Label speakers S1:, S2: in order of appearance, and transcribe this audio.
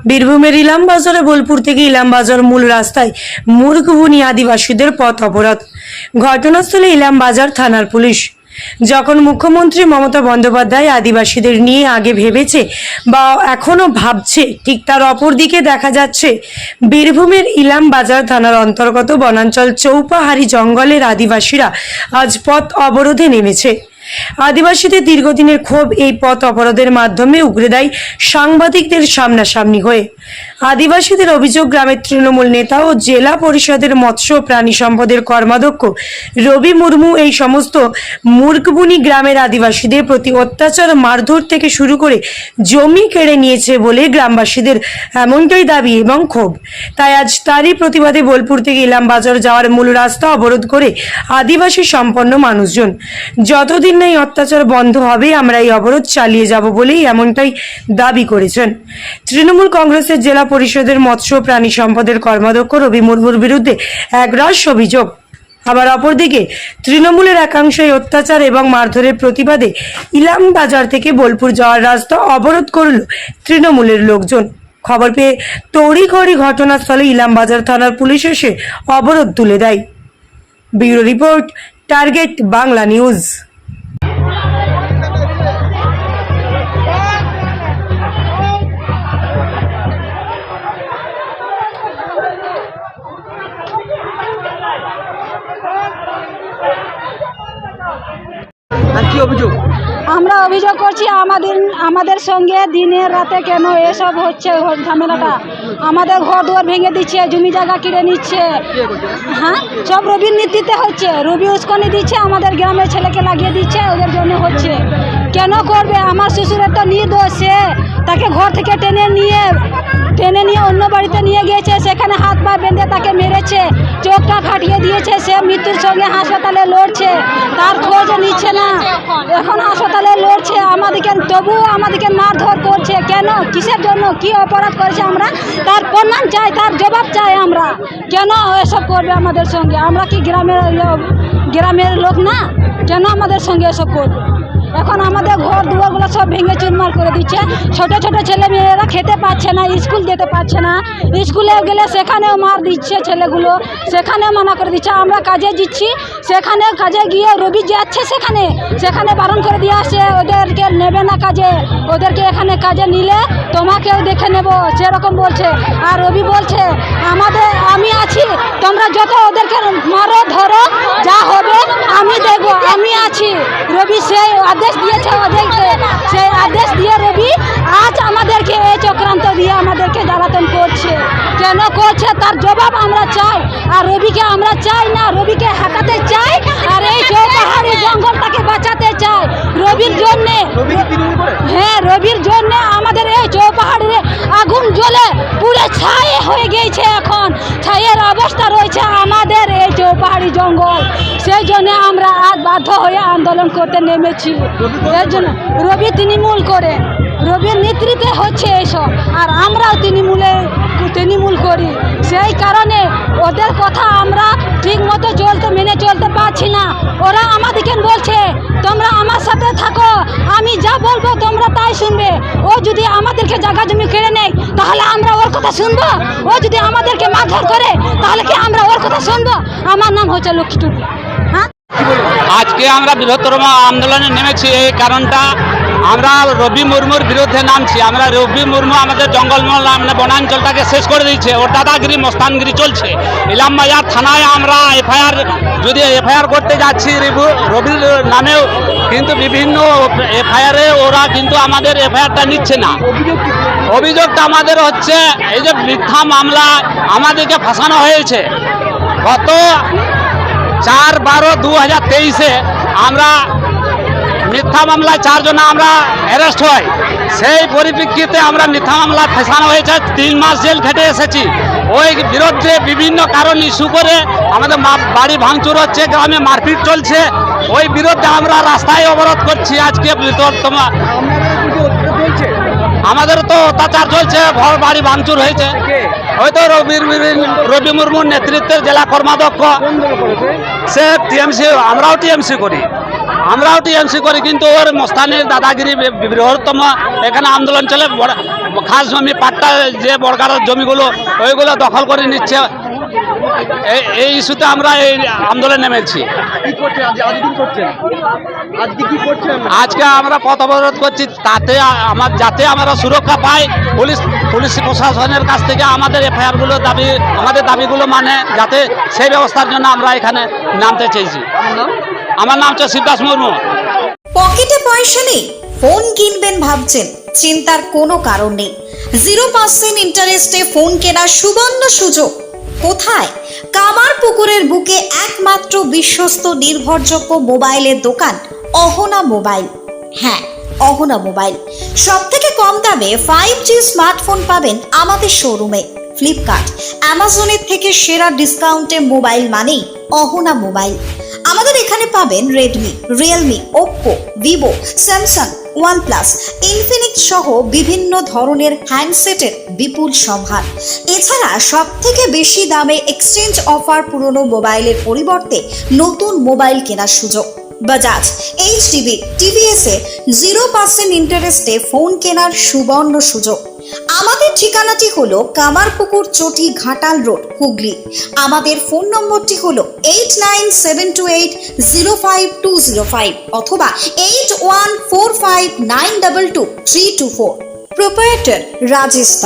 S1: বীরভূমের ইলামবাজারে বোলপুর থেকে ইলামবাজার মূল রাস্তায় মুরগবুনি আদিবাসীদের পথ অবরোধ। ঘটনাস্থলে ইলামবাজার থানার পুলিশ। যখন মুখ্যমন্ত্রী মমতা বন্দ্যোপাধ্যায় আদিবাসীদের নিয়ে আগে ভেবেছে বা এখনো ভাবছে, ঠিক তার অপর দিকে দেখা যাচ্ছে বীরভূমের ইলামবাজার থানার অন্তর্গত বনাঞ্চল চৌপাহাড়ি জঙ্গলের আদিবাসীরা আজ পথ অবরোধে নেমেছে। আদিবাসীদের দীর্ঘদিনের ক্ষোভ এই পথ অবরোধের মাধ্যমে উগরে দেয় সাংবাদিকদের সামনাসামনি হয়ে। আদিবাসীদের অভিযোগ, গ্রামের তৃণমূল নেতা ও জেলা পরিষদের মৎস্য প্রাণী সম্পদের কর্মাধ্যক্ষ রবি মুর্মু এই সমস্ত মুরগবুনি গ্রামের আদিবাসীদের প্রতি অত্যাচার, মারধর থেকে শুরু করে জমি কেড়ে নিয়েছে বলে গ্রামবাসীদের এমনটাই দাবি এবং ক্ষোভ। তাই আজ তারই প্রতিবাদে বোলপুর থেকে ইলামবাজার যাওয়ার মূল রাস্তা অবরোধ করে আদিবাসী সম্পন্ন মানুষজন। যতদিন না এই অত্যাচার বন্ধ হবে আমরা এই অবরোধ চালিয়ে যাব বলেই এমনটাই দাবি করেছেন। তৃণমূল কংগ্রেসের জেলা পরিষদের মৎস্য প্রাণী সম্পদের কর্মাধ্যক্ষ রবি মুর্মুর বিরুদ্ধে একরাশ অভিযোগ। আবার অপরদিকে তৃণমূলের একাংশ এই অত্যাচার এবং মারধরের প্রতিবাদে ইলামবাজার থেকে বোলপুর যাওয়ার রাস্তা অবরোধ করল তৃণমূলের লোকজন। খবর পেয়ে তড়িঘড়ি ঘটনাস্থলে ইলামবাজার থানার পুলিশ এসে অবরোধ তুলে দেয়। Bureau report, target Bangla news.
S2: আমরা অভিযোগ করছি আমাদের সঙ্গে দিনের রাতে কেন এসব হচ্ছে ঝামেলাটা। আমাদের ঘর দুয়ার ভেঙে দিচ্ছে, জমি জায়গা কিনে নিচ্ছে। হ্যাঁ, সব রবির নীতিতে হচ্ছে। রবি উস্কানি দিচ্ছে, আমাদের গ্রামের ছেলেকে লাগিয়ে দিচ্ছে, ওদের জন্য হচ্ছে। কেন করবে? আমার শ্বশুরের তো নির্দোষ, সে তাকে ঘর থেকে টেনে নিয়ে অন্য বাড়িতে নিয়ে গিয়েছে, সেখানে হাত পা বেঁধে তাকে মেরেছে, চোখটা ফাটিয়ে দিয়েছে, সে মৃত্যুর সঙ্গে হাসপাতালে লড়ছে, তার খোঁজ নিচ্ছে না, এখন হাসপাতালে লড়ছে। আমাদেরকে তবুও আমাদেরকে মারধর করছে। কেন? কিসের জন্য? কি অপরাধ করেছে? আমরা তার প্রমাণ চাই, তার জবাব চাই। আমরা কেন এসব করবে আমাদের সঙ্গে? আমরা কি গ্রামের লোক না? কেন আমাদের সঙ্গে এসব করবে? এখন আমাদের ঘর দুয়ারগুলো সব ভেঙে চুরমার করে দিচ্ছে। ছোট ছোট ছেলে মেয়েরা খেতে পাচ্ছে না, স্কুল যেতে পারছে না। স্কুলে গেলে সেখানেও মার দিচ্ছে ছেলেগুলো, সেখানেও মানা করে দিচ্ছে। আমরা কাজে দিচ্ছি, সেখানে কাজে গিয়ে রবি যাচ্ছে, সেখানে বারণ করে দিয়ে আসছে, ওদেরকে নেবে না কাজে, ওদেরকে এখানে কাজে নিলে তোমাকেও দেখে নেব, সেরকম বলছে। আর রবি বলছে আমি আছি, তোমরা যত ওদেরকে মারো ধরো, যা হবে আমি দেখবো, আমি আছি। রবি সেই আদেশ দিয়েছে ওদেরকে, সেই আদেশ দিয়ে রবি আজ আমাদেরকে এই চক্রান্ত দিয়ে আমাদেরকে জ্বালাতন করছে। কেন করছে তার জবাব আমরা চাই। আর রবিকে আমরা চাই না, রবিকে হাঁটাতে চাই, আর এই চৌপাহাড়ি জঙ্গলটাকে বাঁচাতে চাই রবির জন্যে। হ্যাঁ, রবির জন্য আমাদের এই চৌপাহাড়ির আগুন জ্বলে পুরো ছাই হয়ে গেছে। এখন ছাইয়ের অবস্থা রয়েছে আমাদের এই চৌপাহাড়ি জঙ্গল। সেই জন্য আমরা আজ বাধ্য হয়ে আন্দোলন করতে নেমেছি। এর জন্য রবি তৃণমূল করে, রবির নেতৃত্বে হচ্ছে এইসব, আর আমরাও তৃণমূল করি। সেই কারণে ওদের কথা আমরা ঠিক মতো মেনে চলতে পারছি না। ওরা আমাদেরকে বলছে তোমরা আমার সাথে থাকো, আমি যা বলবো তোমরা তাই শুনবে। ও যদি আমাদেরকে জায়গা জমি কেড়ে নেয় তাহলে আমরা ওর কথা শুনবো? ও যদি আমাদেরকে মারধর করে তাহলে কি আমরা ওর কথা শুনবো? আমার নাম হচ্ছে লক্ষ্মী টুডু। হ্যাঁ,
S3: আজকে আমরা বৃহত্তর আন্দোলনে নেমেছি। এই কারণটা, আমরা রবি মুর্মুর বিরুদ্ধে নামছি। আমরা রবি মুর্মু আমাদের জঙ্গলমহল বনাঞ্চলটাকে শেষ করে দিয়েছে, ওর দাদাগিরি মস্তানগিরি চলছে। ইলামবাজার থানায় আমরা এফআইআর করতে যাচ্ছি রবির নামেও, কিন্তু বিভিন্ন এফআইআরে ওরা কিন্তু আমাদের এফআইআরটা নিচ্ছে না। অভিযোগটা আমাদের হচ্ছে এই যে মিথ্যা মামলা আমাদেরকে ফাঁসানো হয়েছে। গত 4/12/2023 আমরা মিথ্যা মামলায় 4 জন আমরা অ্যারেস্ট হই। সেই পরিপ্রেক্ষিতে আমরা মিথ্যা মামলায় ফাঁসানো হয়েছে, 3 মাস জেল খেটে এসেছি। ওই বিরুদ্ধে বিভিন্ন কারণ ইস্যু করে আমাদের বাড়ি ভাঙচুর হচ্ছে, গ্রামে মারপিট চলছে। ওই বিরুদ্ধে আমরা রাস্তায় অবরোধ করছি। আজকে আমাদের তো অত্যাচার চলছে, ঘর বাড়ি ভাঙচুর হয়েছে। হয়তো রবি মুর্মুর নেতৃত্বের জেলা কর্মাধ্যক্ষ, সে টিএমসি, আমরাও টিএমসি করি। আমরাও টিএমসি করি, কিন্তু ওর মস্তানির দাদাগিরি বৃহত্তম এখানে আন্দোলন চলে। খাস জমি পাট্টা যে বর্গারের জমিগুলো ওইগুলো দখল করে নিচ্ছে। এই ইস্যুতে আমরা এই আন্দোলনে নেমেছি। আজকে আমরা পথ অবরোধ করছি যাতে আমরা সুরক্ষা পাই, পুলিশ প্রশাসনের কাছ থেকে আমাদের এফআইআরগুলো আমাদের দাবিগুলো মানে যাতে সেই ব্যবস্থার জন্য আমরা এখানে নামতে চেয়েছি। আমার নাম হচ্ছে শিবদাস মুর্মু।
S4: পকেটে পয়সা নেই, ফোন কিনবেন ভাবছেন, চিন্তার কোনো কারণ নেই। 0% ইন্টারেস্টে ফোন কেনার সুবর্ণ সুযোগ। কোথায়? কামারপুকুরের বুকে একমাত্র বিশ্বস্ত নির্ভরযোগ্য মোবাইলের দোকান অহনা মোবাইল। হ্যাঁ, অহনা মোবাইল। সব থেকে কম দামে 5G স্মার্টফোন পাবেন আমাদের শোরুমে। ফ্লিপকার্ট, অ্যামাজনের থেকে সেরা ডিসকাউন্টে মোবাইল মানেই অহনা মোবাইল। আমাদের এখানে পাবেন Redmi, Realme, Oppo, Vivo, Samsung, OnePlus, Infinix সহ বিভিন্ন ধরনের হ্যান্ডসেটের বিপুল সম্ভার। এছাড়া সব থেকে বেশি দামে এক্সচেঞ্জ অফার, পুরনো মোবাইলের পরিবর্তে নতুন মোবাইল কেনার সুযোগ। বাজাজ, এইচডিবি, টিভিএস এ 0% ইন্টারেস্টে ফোন কেনার সুবর্ণ সুযোগ। আমাদের ঠিকানাটি হলো কামারপুকুর চটি, ঘাটাল রোড, হুগলি। আমাদের ফোন নম্বরটি হলো 8972805205 অথবা 8145922324। প্রোপ্রাইটার রাজেশ দা।